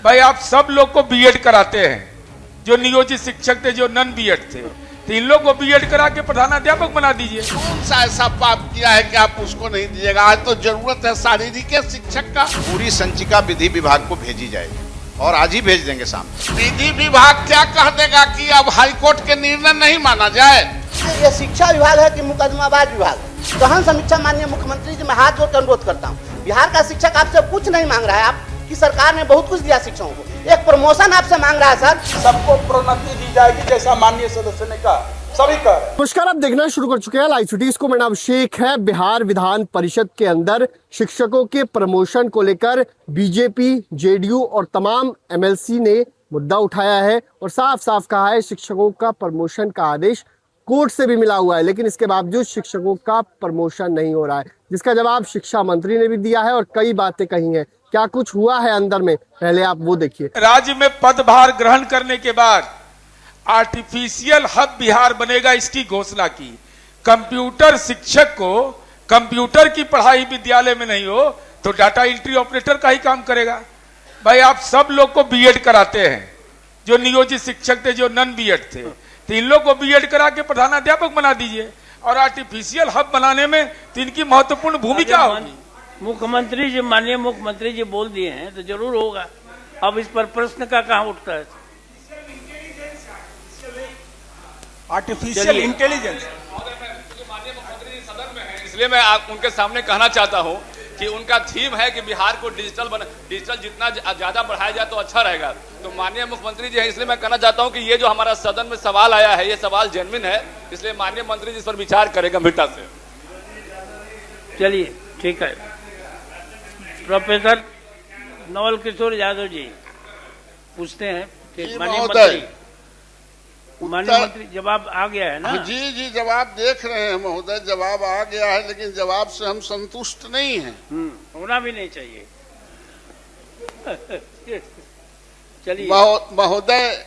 भाई आप सब लोग को बीएड कराते हैं, जो नियोजित शिक्षक थे, जो नन बीएड थे, तो इन लोग को बीएड करा के प्रधानाध्यापक बना दीजिए। कौन सा ऐसा पाप किया है कि आप उसको नहीं दीजिएगा? आज तो जरूरत है शारीरिक शिक्षक का। पूरी संचिका विधि विभाग को भेजी जाएगी और आज ही भेज देंगे शाम। विधि विभाग क्या कह देगा कि अब हाईकोर्ट के निर्णय नहीं माना जाए? ये शिक्षा विभाग है कि मुकदमाबाज विभाग? गहन समीक्षा माननीय मुख्यमंत्री जी मैं हाथ जोड़ कर अनुरोध करता हूँ, बिहार का शिक्षक आपसे कुछ नहीं मांग रहा है, आपकी सरकार ने बहुत कुछ दिया शिक्षकों को, एक प्रमोशन आपसे मांग रहा है सर। सबको प्रोन्नति दी जाएगी जैसा माननीय सदस्य ने कहा, सभी का। नमस्कार, आप देखना शुरू कर चुके हैं लाइव सिटीज को। मेरा नाम अभिषेक है। बिहार विधान परिषद के अंदर शिक्षकों के प्रमोशन को लेकर बीजेपी, जेडीयू और तमाम एमएलसी ने मुद्दा उठाया है और साफ साफ कहा है शिक्षकों का प्रमोशन का आदेश कोर्ट से भी मिला हुआ है, लेकिन इसके बावजूद शिक्षकों का प्रमोशन नहीं हो रहा है, जिसका जवाब शिक्षा मंत्री ने भी दिया है और कई बातें कही हैं। क्या कुछ हुआ है अंदर में, पहले आप वो देखिए। राज्य में पदभार ग्रहण करने के बाद आर्टिफिशियल हब बिहार बनेगा, इसकी घोषणा की। कंप्यूटर शिक्षक को कंप्यूटर की पढ़ाई विद्यालय में नहीं हो तो डाटा एंट्री ऑपरेटर का ही काम करेगा। भाई आप सब लोग को बीएड कराते हैं, जो नियोजित शिक्षक थे, जो नन बीएड थे, तो इन लोग को बीएड करा के प्रधानाध्यापक बना दीजिए। और आर्टिफिशियल हब बनाने में तो इनकी महत्वपूर्ण भूमिका होगी। मुख्यमंत्री जी, माननीय मुख्यमंत्री जी बोल दिए हैं तो जरूर होगा। अब इस पर प्रश्न का कहाँ उठता है? Artificial intelligence. इसलिए मैं उनके सामने कहना चाहता हूं कि उनका थीम है कि बिहार को डिजिटल जितना ज्यादा बढ़ाया जाए तो अच्छा रहेगा। तो माननीय मुख्यमंत्री जी हैं, इसलिए मैं कहना चाहता हूं कि ये जो हमारा सदन में सवाल आया है, ये सवाल जेन्युइन है, इसलिए माननीय मंत्री जी इस पर विचार करें गंभीरता से। चलिए ठीक है। प्रोफेसर नवल किशोर यादव जी पूछते हैं। माननीय मंत्री जवाब आ गया है ना? जी जी, जवाब देख रहे हैं महोदय, जवाब आ गया है, लेकिन जवाब से हम संतुष्ट नहीं हैं। होना भी नहीं चाहिए। चलिए महोदय,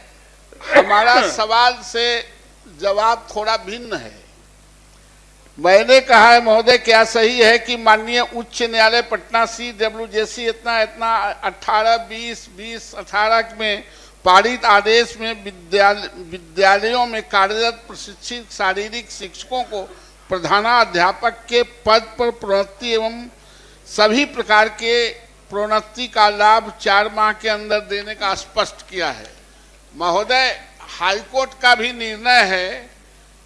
हमारा सवाल से जवाब थोड़ा भिन्न है। मैंने कहा है महोदय, क्या सही है कि माननीय उच्च न्यायालय पटना CWJC इतना 18 में पारित आदेश में विद्यालयों में कार्यरत प्रशिक्षित शारीरिक शिक्षकों को प्रधानाध्यापक के पद पर प्रोन्नति एवं सभी प्रकार के प्रोन्नति का लाभ 4 माह के अंदर देने का स्पष्ट किया है। महोदय, हाईकोर्ट का भी निर्णय है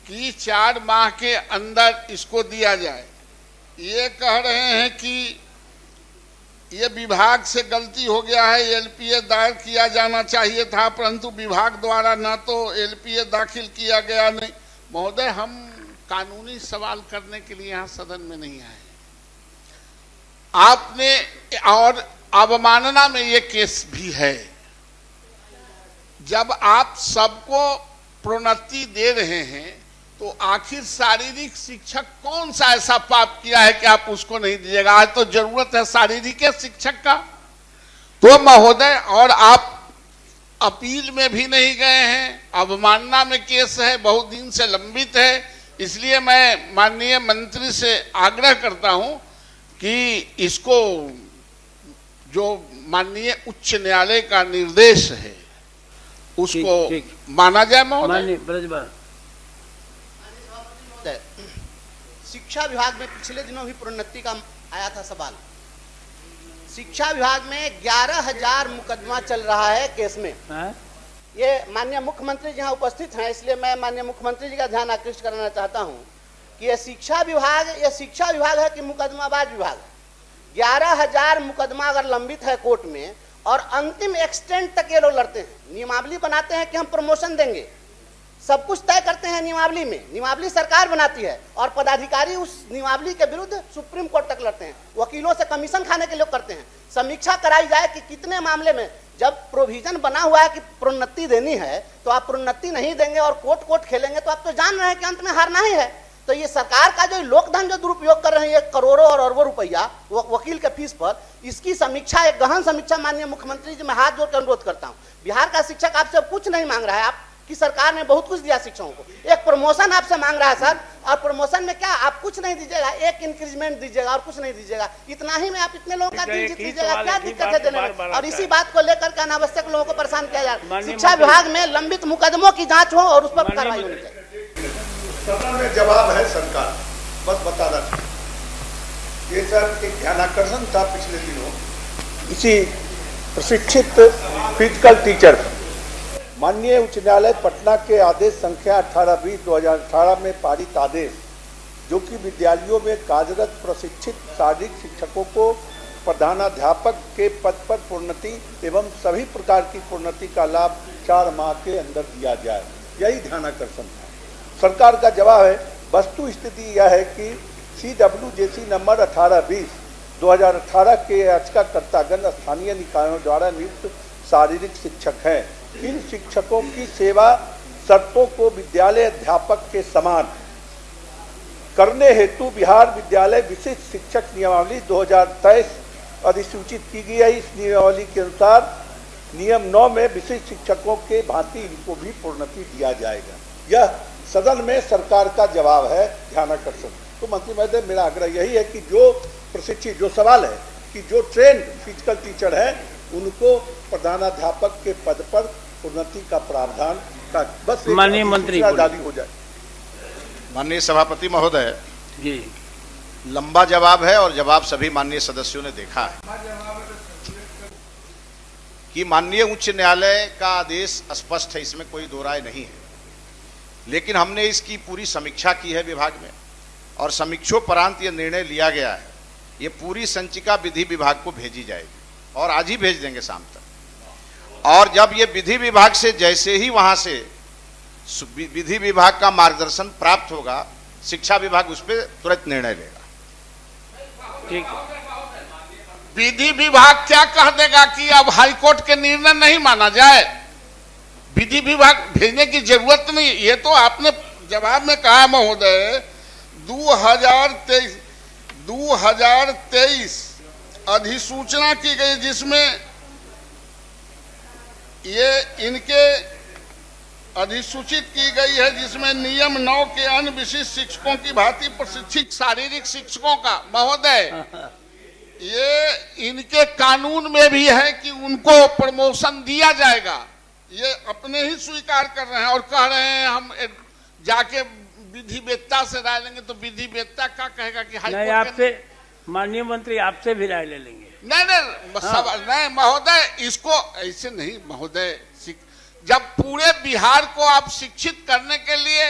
कि 4 माह के अंदर इसको दिया जाए। ये कह रहे हैं कि ये विभाग से गलती हो गया है, LPA दायर किया जाना चाहिए था, परंतु विभाग द्वारा न तो LPA दाखिल किया गया। नहीं महोदय, हम कानूनी सवाल करने के लिए यहाँ सदन में नहीं आए। आपने और अवमानना में ये केस भी है। जब आप सबको प्रोन्नति दे रहे हैं तो आखिर शारीरिक शिक्षक कौन सा ऐसा पाप किया है कि आप उसको नहीं दीजिएगा? आज तो जरूरत है शारीरिक शिक्षक का। तो महोदय, और आप अपील में भी नहीं गए हैं, अवमानना में केस है, बहुत दिन से लंबित है। इसलिए मैं माननीय मंत्री से आग्रह करता हूं कि इसको जो माननीय उच्च न्यायालय का निर्देश है उसको माना जाए। महोदय, शिक्षा विभाग में पिछले दिनों भी प्रोन्नति का आया था सवाल। शिक्षा विभाग में 11,000 मुकदमा चल रहा है केस में। ये माननीय मुख्यमंत्री जी यहाँ उपस्थित हैं, इसलिए मैं माननीय मुख्यमंत्री जी का ध्यान आकृष्ट कराना चाहता हूँ कि ये शिक्षा विभाग है कि मुकदमाबाज विभाग? 11,000 मुकदमा अगर लंबित है कोर्ट में और अंतिम एक्सटेंट तक ये लोग लड़ते हैं, नियमावली बनाते हैं कि हम प्रमोशन देंगे, सब कुछ तय करते हैं नियमावली में, नियमावली सरकार बनाती है और पदाधिकारी उस नियमावली के विरुद्ध सुप्रीम कोर्ट तक लड़ते हैं, वकीलों से कमीशन खाने के लोग करते हैं। समीक्षा कराई जाए कि कितने मामले में जब प्रोविजन बना हुआ है कि प्रोन्नति देनी है तो आप प्रोन्नति नहीं देंगे और कोर्ट खेलेंगे तो आप तो जान रहे हैं कि अंत में हारना ही है। तो ये सरकार का जो लोकधन जो दुरुपयोग कर रहे हैं, करोड़ों और अरबों रुपया वकील के फीस पर, इसकी समीक्षा, एक गहन समीक्षा माननीय मुख्यमंत्री जी मैं हाथ जोड़ कर अनुरोध करता हूँ। बिहार का शिक्षक आपसे कुछ नहीं मांग रहा है, कि सरकार ने बहुत कुछ दिया शिक्षकों को। एक प्रमोशन आपसे मांग रहा है सर, और प्रमोशन में क्या आप कुछ नहीं दीजिएगा, एक इंक्रीजमेंट दीजिएगा और कुछ नहीं दीजिएगा। इतना ही में आप इतने लोगों का दिल जीत लीजिएगा, क्या दिक्कत है देने में? और इसी बात को लेकर के अनावश्यक लोगों को परेशान किया जा रहा है। शिक्षा विभाग में लंबित मुकदमों की जांच हो और उस पर कार्रवाई होनी चाहिए। सदन में जवाब है सरकार, बस बताना चाहिए। ये सर एक ध्यानाकर्षण था पिछले दिनों, इसी प्रशिक्षित फिजिकल टीचर माननीय उच्च न्यायालय पटना के आदेश संख्या 18/20/2018 में पारित आदेश, जो कि विद्यालयों में कार्यरत प्रशिक्षित शारीरिक शिक्षकों को प्रधानाध्यापक के पद पर प्रोन्नति एवं सभी प्रकार की प्रोन्नति का लाभ 4 माह के अंदर दिया जाए, यही ध्यानाकर्षण था। सरकार का जवाब है, वस्तु स्थिति यह है कि CWJC नंबर 18/20/2018 के याचिकाकर्तागण स्थानीय निकायों द्वारा नियुक्त शारीरिक शिक्षक हैं। इन शिक्षकों की सेवा शर्तों को विद्यालय अध्यापक के समान करने हेतु बिहार विद्यालय विशिष्ट शिक्षक नियमावली 2023 अधिसूचित की गई है। इस नियमावली के अनुसार नियम 9 में विशिष्ट शिक्षकों के भांति इनको भी प्रोन्नति दिया जाएगा। यह सदन में सरकार का जवाब है, ध्यानाकर्षण। तो मंत्री महोदय, मेरा आग्रह यही है कि जो प्रशिक्षित, जो सवाल है कि जो ट्रेंड फिजिकल टीचर है उनको प्रधानाध्यापक के पद पर उन्नति का प्रावधान का बस माननीय मंत्री जारी हो जाए। माननीय सभापति महोदय जी, लंबा जवाब है और जवाब सभी माननीय सदस्यों ने देखा है कि माननीय उच्च न्यायालय का आदेश स्पष्ट है, इसमें कोई दो राय नहीं है। लेकिन हमने इसकी पूरी समीक्षा की है विभाग में, और समीक्षोपरांत यह निर्णय लिया गया है, ये पूरी संचिका विधि विभाग को भेजी जाएगी और आज ही भेज देंगे शाम तक। और जब ये विधि विभाग से जैसे ही वहां से विधि विभाग का मार्गदर्शन प्राप्त होगा, शिक्षा विभाग उस पर तुरंत निर्णय लेगा। ठीक। विधि विभाग क्या कह देगा कि अब हाईकोर्ट के निर्णय नहीं माना जाए? विधि विभाग भेजने की जरूरत नहीं। ये तो आपने जवाब में कहा महोदय, 2023 अधिसूचना की गई जिसमें ये इनके अधिसूचित की गई है, जिसमें नियम 9 के अन्य विशिष्ट शिक्षकों की भांति प्रशिक्षित शारीरिक शिक्षकों का, महोदय ये इनके कानून में भी है कि उनको प्रमोशन दिया जाएगा। ये अपने ही स्वीकार कर रहे हैं और कह रहे हैं हम जाके विधि वेत्ता से राय लेंगे। तो विधि वेत्ता क्या कहेगा कि नहीं, आपसे माननीय मंत्री आपसे भी राय ले लेंगे। नहीं महोदय, इसको ऐसे नहीं महोदय। जब पूरे बिहार को आप शिक्षित करने के लिए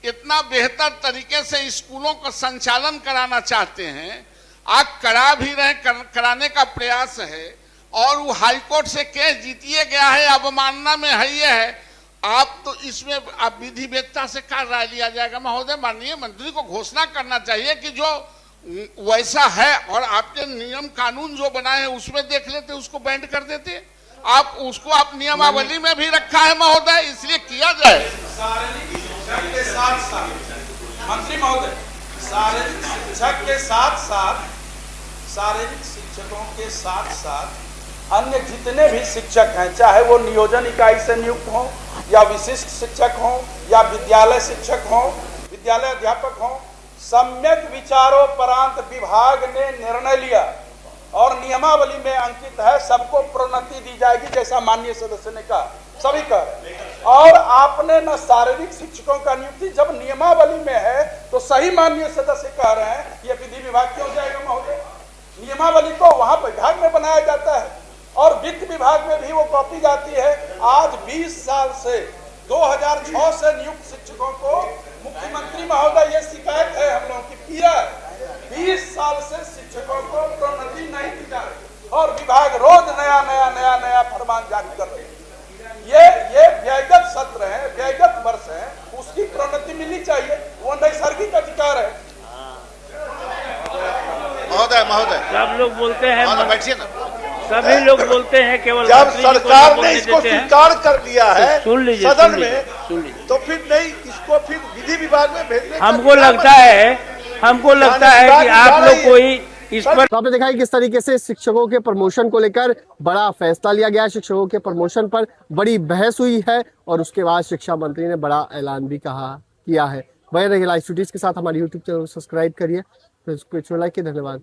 इतना बेहतर तरीके से स्कूलों का संचालन कराना चाहते हैं, आप करा भी रहे, कराने का प्रयास है, और वो हाईकोर्ट से केस जीतिए गया है, अवमानना में है ये है, आप तो इसमें आप विधि वेत्ता से क्या राय लिया जाएगा? महोदय, माननीय मंत्री को घोषणा करना चाहिए कि जो वैसा है और आपके नियम कानून जो बनाए हैं उसमें देख लेते, उसको बैंड कर देते। आप उसको आप नियमावली में भी रखा है महोदय, इसलिए किया जाए। के साथ साथ मंत्री महोदय, शारीरिक शिक्षक के साथ साथ, शारीरिक शिक्षकों के साथ साथ अन्य जितने भी शिक्षक हैं, चाहे वो नियोजन इकाई से नियुक्त हों या विशिष्ट शिक्षक हों या विद्यालय शिक्षक हों, विद्यालय अध्यापक हों, सम्यक विचारोपरांत विभाग ने निर्णय लिया और नियमावली में अंकित है, सबको प्रोन्नति दी जाएगी, जैसा माननीय सदस्य ने कहा, सभी कह रहे हैं। और आपने न शारीरिक शिक्षकों का नियुक्ति जब नियमावली में है तो सही माननीय सदस्य कह रहे हैं, ये विधि विभाग क्यों जाएगा महोदय? नियमावली तो वहां विभाग में बनाया जाता है और वित्त विभाग में भी वो कॉपी जाती है। आज 20 साल से 2006 से नियुक्त शिक्षकों को मुख्यमंत्री महोदय ये शिकायत है हम लोगों की, किया 20 साल से शिक्षकों को प्रोन्नति नहीं दी जा रही और विभाग रोज नया फरमान जारी कर रहे हैं। ये व्ययगत सत्र है, व्ययगत वर्ष है, उसकी प्रोन्नति मिलनी चाहिए, वो नैसर्गिक अधिकार है। महोदय सब लोग बोलते हैं, बैठिए ना। सभी लोग बोलते हैं केवल जब सरकार ने इसको स्वीकार कर लिया है सुन लीजिए सदन में, सुन लीजिए, तो फिर नहीं इसको फिर विधि विभाग में भेजने का हमको लगता है कि आप लोग कोई इस पर तो आपने देखा है किस तरीके से शिक्षकों के प्रमोशन को लेकर बड़ा फैसला लिया गया। शिक्षकों के प्रमोशन पर बड़ी बहस हुई है और उसके बाद शिक्षा मंत्री ने बड़ा ऐलान भी किया है। बने रहिए लाइव स्टूडियोज के साथ, हमारे यूट्यूब चैनल को सब्सक्राइब करिए, तो इसको लाइक किया। धन्यवाद।